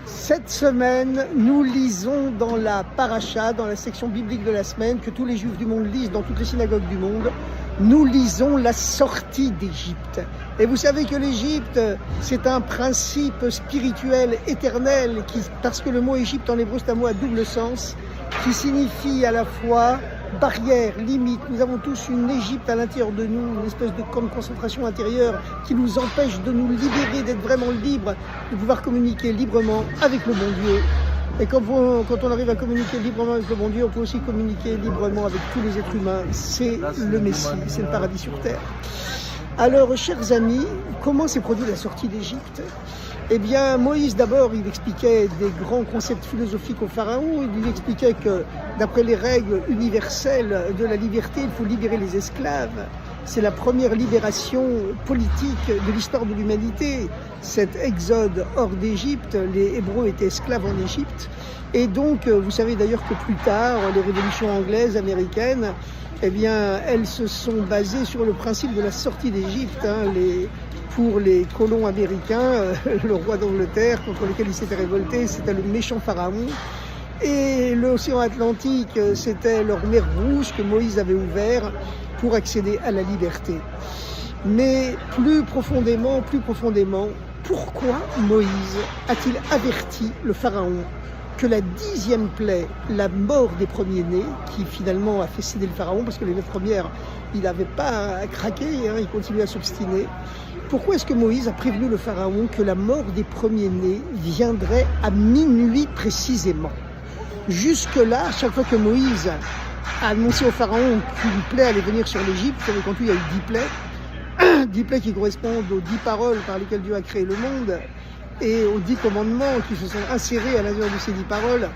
Cette semaine, nous lisons dans la paracha, dans la section biblique de la semaine, que tous les Juifs du monde lisent dans toutes les synagogues du monde, nous lisons la sortie d'Égypte. Et vous savez que l'Égypte, c'est un principe spirituel éternel, parce que le mot Égypte en hébreu, c'est un mot à double sens, qui signifie à la fois barrière, limite. Nous avons tous une Égypte à l'intérieur de nous, une espèce de camp de concentration intérieure qui nous empêche de nous libérer, d'être vraiment libres, de pouvoir communiquer librement avec le bon Dieu. Et quand on arrive à communiquer librement avec le bon Dieu, on peut aussi communiquer librement avec tous les êtres humains. C'est le Messie, c'est le paradis sur terre. Alors, chers amis, comment s'est produite la sortie d'Égypte ? Eh bien, Moïse, d'abord, il expliquait des grands concepts philosophiques au pharaon. Il lui expliquait que, d'après les règles universelles de la liberté, il faut libérer les esclaves. C'est la première libération politique de l'histoire de l'humanité. Cet exode hors d'Égypte, les Hébreux étaient esclaves en Égypte. Et donc, vous savez d'ailleurs que plus tard, les révolutions anglaises, américaines, eh bien, elles se sont basées sur le principe de la sortie d'Égypte. Pour les colons américains, le roi d'Angleterre, contre lequel ils s'étaient révoltés, c'était le méchant pharaon. Et l'océan Atlantique, c'était leur mer Rouge que Moïse avait ouvert pour accéder à la liberté. Mais plus profondément, pourquoi Moïse a-t-il averti le pharaon que la 10e plaie, la mort des premiers-nés, qui finalement a fait céder le pharaon, parce que les 9 premières, il n'avait pas craqué, il continuait à s'obstiner. Pourquoi est-ce que Moïse a prévenu le pharaon que la mort des premiers-nés viendrait à minuit précisément ? Jusque-là, à chaque fois que Moïse a annoncé au pharaon qu'une plaie allait venir sur l'Égypte, vous savez qu'en tout il y a eu 10 plaies, 10 plaies qui correspondent aux 10 paroles par lesquelles Dieu a créé le monde, et aux 10 commandements qui se sont insérés à l'intérieur de ces 10 paroles,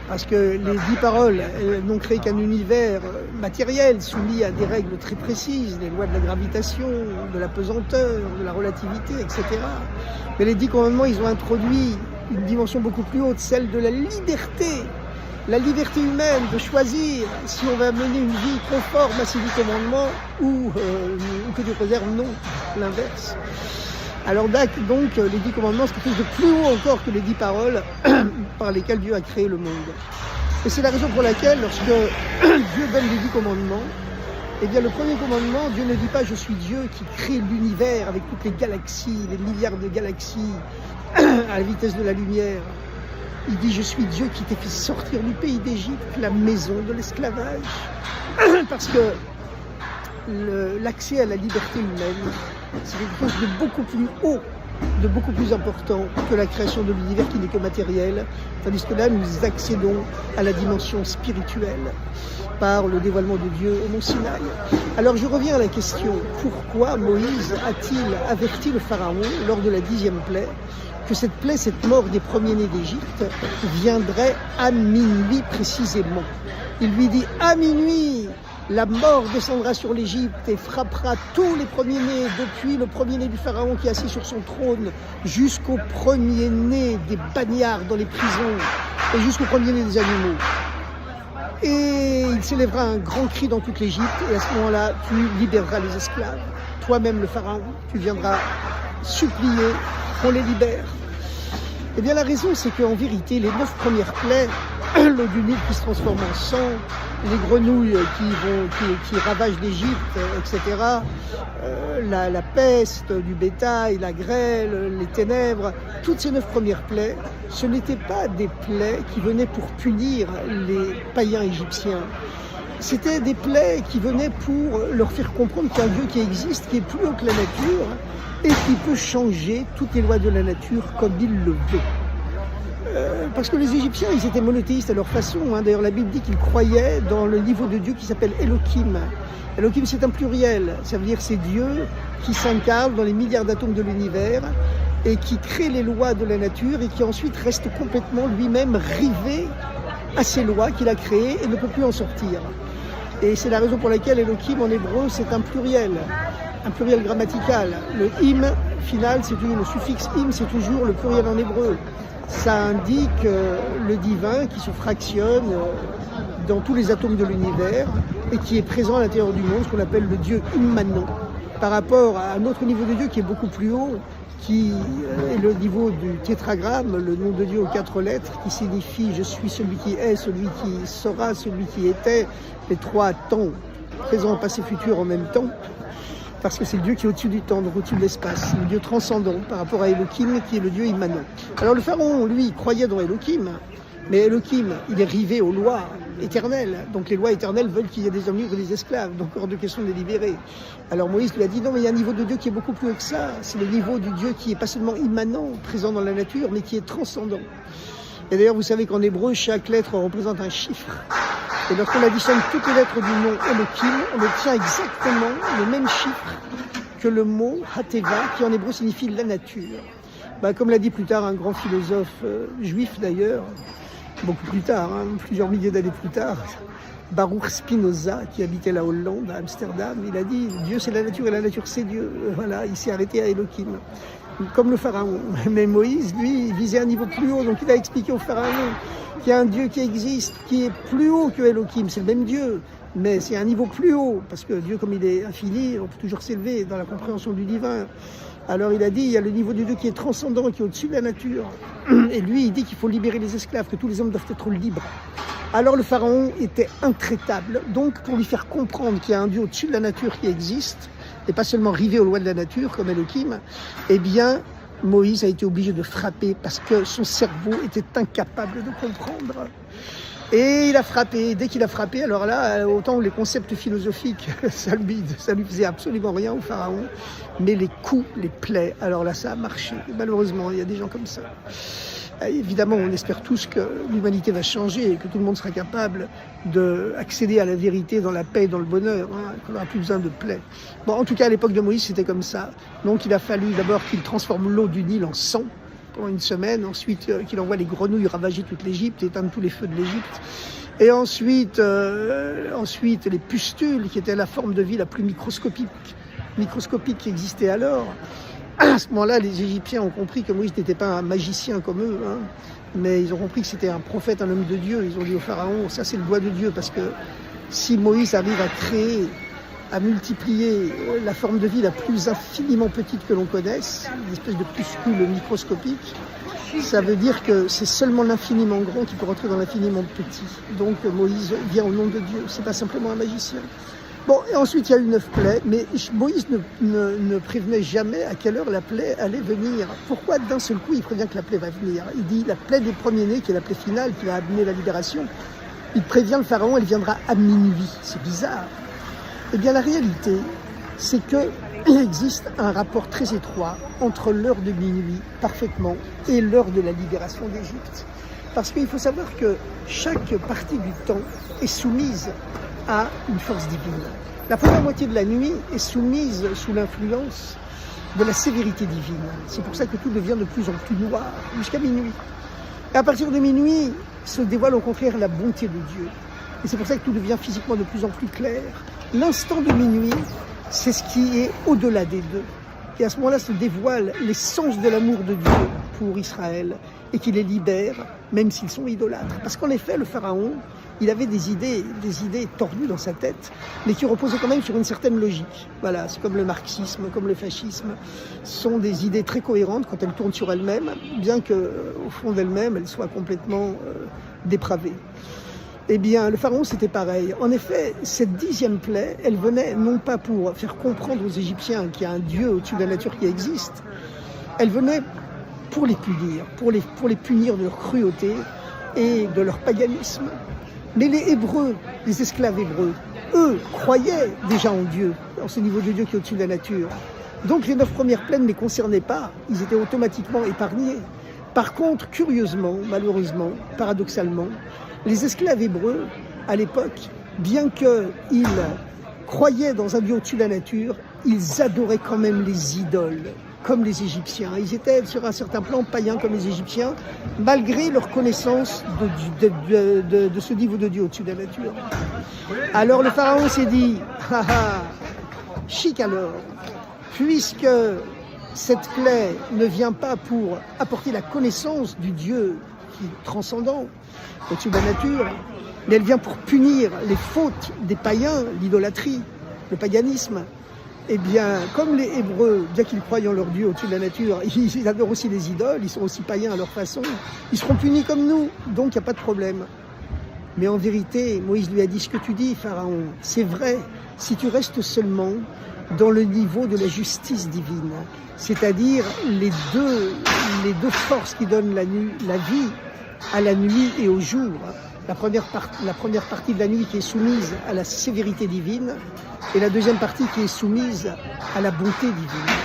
parce que les 10 paroles n'ont créé qu'un univers matériel soumis à des règles très précises, les lois de la gravitation, de la pesanteur, de la relativité, etc. Mais les 10 commandements, ils ont introduit une dimension beaucoup plus haute, celle de la liberté humaine, de choisir si on va mener une vie conforme à ces 10 commandements ou que Dieu préserve, non, l'inverse. Alors donc, les 10 commandements, c'est quelque chose de plus haut encore que les 10 paroles par lesquelles Dieu a créé le monde. Et c'est la raison pour laquelle, lorsque Dieu donne les 10 commandements, eh bien le premier commandement, Dieu ne dit pas « je suis Dieu qui crée l'univers avec toutes les galaxies, les milliards de galaxies à la vitesse de la lumière ». Il dit « je suis Dieu qui t'ai fait sortir du pays d'Égypte, la maison de l'esclavage ». Parce que l'accès à la liberté humaine, c'est quelque chose de beaucoup plus haut, de beaucoup plus important que la création de l'univers qui n'est que matériel, tandis que là, nous accédons à la dimension spirituelle par le dévoilement de Dieu au mont Sinaï. Alors je reviens à la question, pourquoi Moïse a-t-il averti le pharaon lors de la 10e plaie que cette plaie, cette mort des premiers-nés d'Égypte, viendrait à minuit précisément? Il lui dit à minuit, la mort descendra sur l'Égypte et frappera tous les premiers-nés, depuis le premier-né du pharaon qui est assis sur son trône, jusqu'au premier-né des bagnards dans les prisons et jusqu'au premier-né des animaux. Et il s'élèvera un grand cri dans toute l'Égypte, et à ce moment-là, tu libéreras les esclaves. Toi-même, le pharaon, tu viendras supplier qu'on les libère. Eh bien, la raison, c'est qu'en vérité, les 9 premières plaies, l'eau du Nil qui se transforme en sang, les grenouilles qui ravagent l'Égypte, etc., la peste du bétail, la grêle, les ténèbres, toutes ces 9 premières plaies, ce n'étaient pas des plaies qui venaient pour punir les païens égyptiens. C'était des plaies qui venaient pour leur faire comprendre qu'il y a un Dieu qui existe, qui est plus haut que la nature, et qui peut changer toutes les lois de la nature comme il le veut. Parce que les Égyptiens, ils étaient monothéistes à leur façon. D'ailleurs, la Bible dit qu'ils croyaient dans le niveau de Dieu qui s'appelle Elohim. Elohim, c'est un pluriel. Ça veut dire c'est Dieu qui s'incarne dans les milliards d'atomes de l'univers et qui crée les lois de la nature et qui ensuite reste complètement lui-même rivé à ces lois qu'il a créées et ne peut plus en sortir. Et c'est la raison pour laquelle Elohim en hébreu, c'est un pluriel grammatical. Le im final, le suffixe im, c'est toujours le pluriel en hébreu. Ça indique le divin qui se fractionne dans tous les atomes de l'univers et qui est présent à l'intérieur du monde, ce qu'on appelle le Dieu immanent, par rapport à un autre niveau de Dieu qui est beaucoup plus haut, qui est le niveau du tétragramme, le nom de Dieu aux 4 lettres, qui signifie « Je suis celui qui est, celui qui sera, celui qui était », les 3 temps, présent, passé, futur en même temps, parce que c'est le Dieu qui est au-dessus du temps, donc au-dessus de l'espace, le Dieu transcendant par rapport à Elohim, qui est le Dieu immanent. Alors le pharaon, lui, croyait dans Elohim, mais Elohim, il est rivé aux lois éternelles. Donc les lois éternelles veulent qu'il y ait des hommes libres et des esclaves, donc hors de question de les libérer. Alors Moïse lui a dit non, mais il y a un niveau de Dieu qui est beaucoup plus haut que ça. C'est le niveau du Dieu qui est pas seulement immanent, présent dans la nature, mais qui est transcendant. Et d'ailleurs, vous savez qu'en hébreu, chaque lettre représente un chiffre. Et lorsqu'on additionne toutes les lettres du nom Elohim, on obtient exactement le même chiffre que le mot Hateva, qui en hébreu signifie la nature. Comme l'a dit plus tard un grand philosophe juif d'ailleurs, beaucoup plus tard, plusieurs milliers d'années plus tard, Baruch Spinoza, qui habitait la Hollande, à Amsterdam, il a dit « Dieu c'est la nature et la nature c'est Dieu ». Voilà, il s'est arrêté à Elohim, comme le pharaon. Mais Moïse, lui, il visait un niveau plus haut, donc il a expliqué au pharaon qu'il y a un Dieu qui existe, qui est plus haut que Elohim, c'est le même Dieu, mais c'est un niveau plus haut, parce que Dieu, comme il est infini, on peut toujours s'élever dans la compréhension du divin. Alors il a dit, il y a le niveau de Dieu qui est transcendant, qui est au-dessus de la nature. Et lui, il dit qu'il faut libérer les esclaves, que tous les hommes doivent être libres. Alors le pharaon était intraitable. Donc pour lui faire comprendre qu'il y a un Dieu au-dessus de la nature qui existe, et pas seulement rivé aux lois de la nature, comme Elohim, eh bien, Moïse a été obligé de frapper parce que son cerveau était incapable de comprendre. Et il a frappé. Dès qu'il a frappé, alors là, autant les concepts philosophiques, ça lui faisait absolument rien au pharaon, mais les coups, les plaies, alors là, ça a marché. Et malheureusement, il y a des gens comme ça. Évidemment, on espère tous que l'humanité va changer et que tout le monde sera capable d'accéder à la vérité dans la paix et dans le bonheur, qu'on n'aura plus besoin de plaies. Bon, en tout cas, à l'époque de Moïse, c'était comme ça. Donc, il a fallu d'abord qu'il transforme l'eau du Nil en sang pendant une semaine, ensuite qu'il envoie les grenouilles ravager toute l'Égypte, éteindre tous les feux de l'Égypte, et ensuite les pustules, qui étaient la forme de vie la plus microscopique qui existait alors. À ce moment-là, les Égyptiens ont compris que Moïse n'était pas un magicien comme eux, mais ils ont compris que c'était un prophète, un homme de Dieu. Ils ont dit au pharaon, ça c'est le doigt de Dieu, parce que si Moïse arrive à créer, à multiplier la forme de vie la plus infiniment petite que l'on connaisse, une espèce de puscule microscopique, ça veut dire que c'est seulement l'infiniment grand qui peut rentrer dans l'infiniment petit. Donc Moïse vient au nom de Dieu, c'est pas simplement un magicien. Bon, et ensuite il y a eu 9 plaies, mais Moïse ne prévenait jamais à quelle heure la plaie allait venir. Pourquoi d'un seul coup il prévient que la plaie va venir? Il dit la plaie des premiers-nés, qui est la plaie finale, qui va amener la libération. Il prévient le pharaon, elle viendra à minuit. C'est bizarre. Eh bien la réalité, c'est qu'il existe un rapport très étroit entre l'heure de minuit, parfaitement, et l'heure de la libération d'Égypte. Parce qu'il faut savoir que chaque partie du temps est soumise à une force divine. La première moitié de la nuit est soumise sous l'influence de la sévérité divine. C'est pour ça que tout devient de plus en plus noir, jusqu'à minuit. Et à partir de minuit, se dévoile au contraire la bonté de Dieu. Et c'est pour ça que tout devient physiquement de plus en plus clair. L'instant de minuit, c'est ce qui est au-delà des deux. Et à ce moment-là se dévoile l'essence de l'amour de Dieu pour Israël et qui les libère, même s'ils sont idolâtres. Parce qu'en effet, le pharaon, il avait des idées tordues dans sa tête, mais qui reposaient quand même sur une certaine logique. Voilà, c'est comme le marxisme, comme le fascisme. Ce sont des idées très cohérentes quand elles tournent sur elles-mêmes, bien qu'au fond d'elles-mêmes, elles soient complètement dépravées. Eh bien, le pharaon, c'était pareil. En effet, cette 10e plaie, elle venait non pas pour faire comprendre aux Égyptiens qu'il y a un Dieu au-dessus de la nature qui existe, elle venait pour les punir, pour les punir de leur cruauté et de leur paganisme. Mais les Hébreux, les esclaves hébreux, eux, croyaient déjà en Dieu, en ce niveau de Dieu qui est au-dessus de la nature. Donc les 9 premières plaies ne les concernaient pas, ils étaient automatiquement épargnés. Par contre, curieusement, malheureusement, paradoxalement, les esclaves hébreux, à l'époque, bien qu'ils croyaient dans un Dieu au-dessus de la nature, ils adoraient quand même les idoles, comme les Égyptiens. Ils étaient sur un certain plan païens comme les Égyptiens, malgré leur connaissance de ce niveau de Dieu au-dessus de la nature. Alors le pharaon s'est dit, chic alors, puisque cette plaie ne vient pas pour apporter la connaissance du Dieu qui est transcendant, au-dessus de la nature, mais elle vient pour punir les fautes des païens, l'idolâtrie, le paganisme. Eh bien, comme les Hébreux, bien qu'ils croient en leur Dieu au-dessus de la nature, ils adorent aussi les idoles, ils sont aussi païens à leur façon, ils seront punis comme nous, donc il n'y a pas de problème. Mais en vérité, Moïse lui a dit ce que tu dis, Pharaon, c'est vrai, si tu restes seulement dans le niveau de la justice divine, c'est-à-dire les deux forces qui donnent la vie à la nuit et au jour. La première partie de la nuit qui est soumise à la sévérité divine et la deuxième partie qui est soumise à la bonté divine.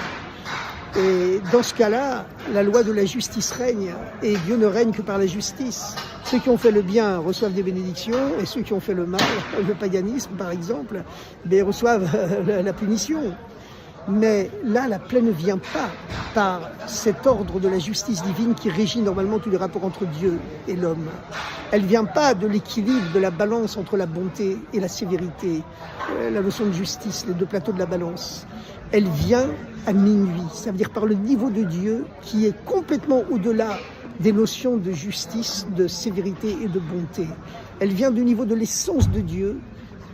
Et dans ce cas-là, la loi de la justice règne et Dieu ne règne que par la justice. Ceux qui ont fait le bien reçoivent des bénédictions et ceux qui ont fait le mal, le paganisme par exemple, reçoivent la punition. Mais là, la plaie ne vient pas par cet ordre de la justice divine qui régit normalement tous les rapports entre Dieu et l'homme. Elle ne vient pas de l'équilibre, de la balance entre la bonté et la sévérité, la notion de justice, les deux plateaux de la balance. Elle vient à minuit, ça veut dire par le niveau de Dieu qui est complètement au-delà des notions de justice, de sévérité et de bonté. Elle vient du niveau de l'essence de Dieu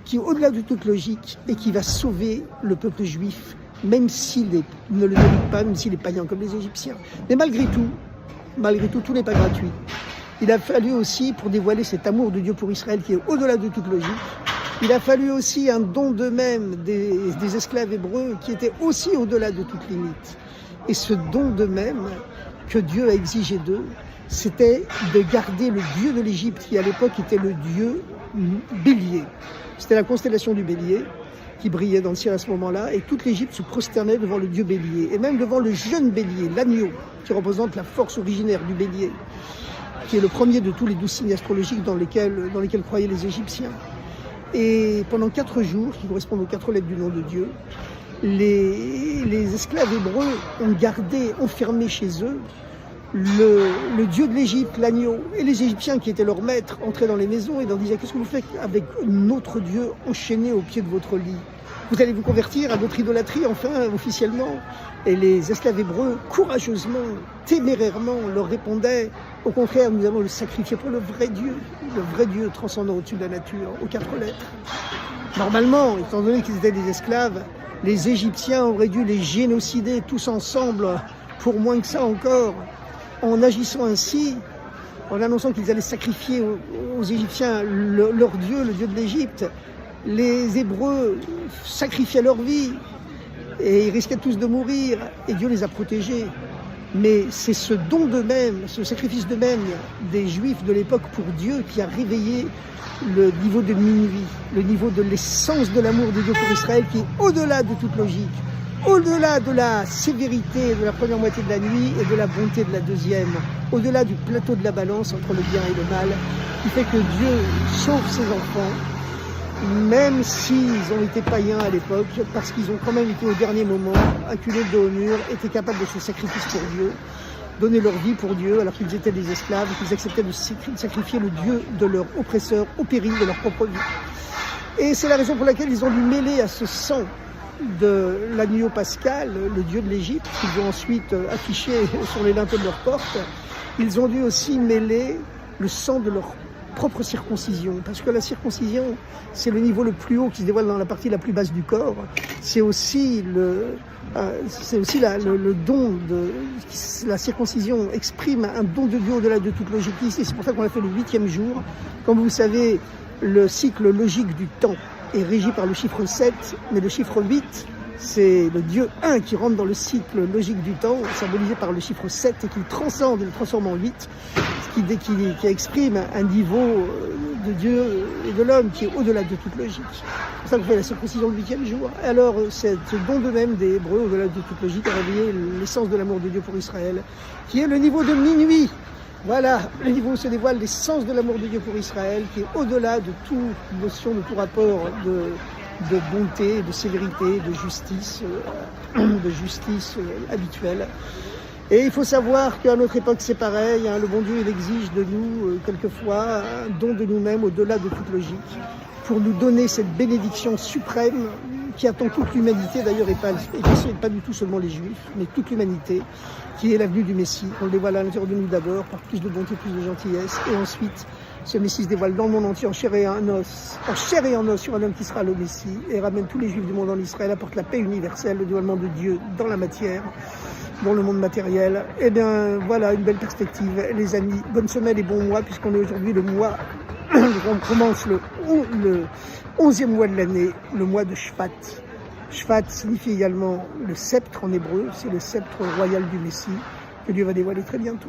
qui est au-delà de toute logique et qui va sauver le peuple juif même s'il ne le mérite pas, même s'il est païen comme les Égyptiens. Mais malgré tout, tout n'est pas gratuit. Il a fallu aussi, pour dévoiler cet amour de Dieu pour Israël qui est au-delà de toute logique, il a fallu aussi un don d'eux-mêmes des esclaves hébreux qui étaient aussi au-delà de toute limite. Et ce don d'eux-mêmes que Dieu a exigé d'eux, c'était de garder le Dieu de l'Égypte qui à l'époque était le Dieu bélier. C'était la constellation du bélier qui brillait dans le ciel à ce moment-là, et toute l'Égypte se prosternait devant le Dieu bélier, et même devant le jeune bélier, l'agneau, qui représente la force originaire du bélier, qui est le premier de tous les 12 signes astrologiques dans lesquels croyaient les Égyptiens. Et pendant 4 jours, qui correspondent aux 4 lettres du nom de Dieu, les esclaves hébreux ont gardé, enfermé chez eux, le Dieu de l'Égypte, l'agneau, et les Égyptiens qui étaient leurs maîtres entraient dans les maisons et leur disaient: qu'est-ce que vous faites avec notre Dieu enchaîné au pied de votre lit? Vous allez vous convertir à votre idolâtrie, enfin, officiellement? Et les esclaves hébreux, courageusement, témérairement, leur répondaient: au contraire, nous allons le sacrifier pour le vrai Dieu transcendant au-dessus de la nature, aux 4 lettres. Normalement, étant donné qu'ils étaient des esclaves, les Égyptiens auraient dû les génocider tous ensemble, pour moins que ça encore. En agissant ainsi, en annonçant qu'ils allaient sacrifier aux Égyptiens leur Dieu, le Dieu de l'Égypte, les Hébreux sacrifiaient leur vie et ils risquaient tous de mourir, et Dieu les a protégés. Mais c'est ce don d'eux-mêmes, ce sacrifice d'eux-mêmes des Juifs de l'époque pour Dieu qui a réveillé le niveau de minuit, le niveau de l'essence de l'amour de Dieu pour Israël qui est au-delà de toute logique, au-delà de la sévérité de la première moitié de la nuit et de la bonté de la deuxième, au-delà du plateau de la balance entre le bien et le mal, qui fait que Dieu sauve ses enfants, même s'ils ont été païens à l'époque, parce qu'ils ont quand même été au dernier moment, acculés de dos au mur, étaient capables de ce sacrifice pour Dieu, donner leur vie pour Dieu alors qu'ils étaient des esclaves, qu'ils acceptaient de sacrifier le Dieu de leur oppresseur au péril de leur propre vie. Et c'est la raison pour laquelle ils ont dû mêler à ce sang de l'agneau pascal, le Dieu de l'Égypte, qu'ils ont ensuite affiché sur les linteaux de leur porte. Ils ont dû aussi mêler le sang de leur propre circoncision, parce que la circoncision, c'est le niveau le plus haut qui se dévoile dans la partie la plus basse du corps. C'est aussi le don de la circoncision exprime un don de Dieu au-delà de toute logique. C'est pour ça qu'on a fait le 8e jour. Comme vous savez, le cycle logique du temps est régi par le chiffre 7, mais le chiffre 8, c'est le Dieu 1 qui rentre dans le cycle logique du temps, symbolisé par le chiffre 7, et qui transcende, le transforme en 8, qui exprime un niveau de Dieu et de l'homme qui est au-delà de toute logique. C'est pour ça qu'on fait la circoncision le 8e jour. Alors, ce don de même des Hébreux, au-delà de toute logique, a réveillé l'essence de l'amour de Dieu pour Israël, qui est le niveau de minuit. Voilà, le niveau où se dévoile l'essence de l'amour de Dieu pour Israël, qui est au-delà de toute notion, de tout rapport de bonté, de sévérité, de justice habituelle. Et il faut savoir qu'à notre époque c'est pareil, hein, le bon Dieu il exige de nous quelquefois un don de nous-mêmes au-delà de toute logique, pour nous donner cette bénédiction suprême qui attend toute l'humanité d'ailleurs, et pas du tout seulement les Juifs, mais toute l'humanité, qui est la venue du Messie. On le dévoile à l'intérieur de nous d'abord, par plus de bonté, plus de gentillesse, et ensuite Ce Messie se dévoile dans le monde entier en chair et en os sur un homme qui sera le Messie et ramène tous les Juifs du monde en Israël, apporte la paix universelle, le dévoilement de Dieu dans la matière, dans le monde matériel. Et bien voilà, une belle perspective, les amis. Bonne semaine et bon mois, puisqu'on est aujourd'hui le mois, on commence le 11e mois de l'année, le mois de Shvat. Shvat signifie également le sceptre en hébreu, c'est le sceptre royal du Messie, que Dieu va dévoiler très bientôt.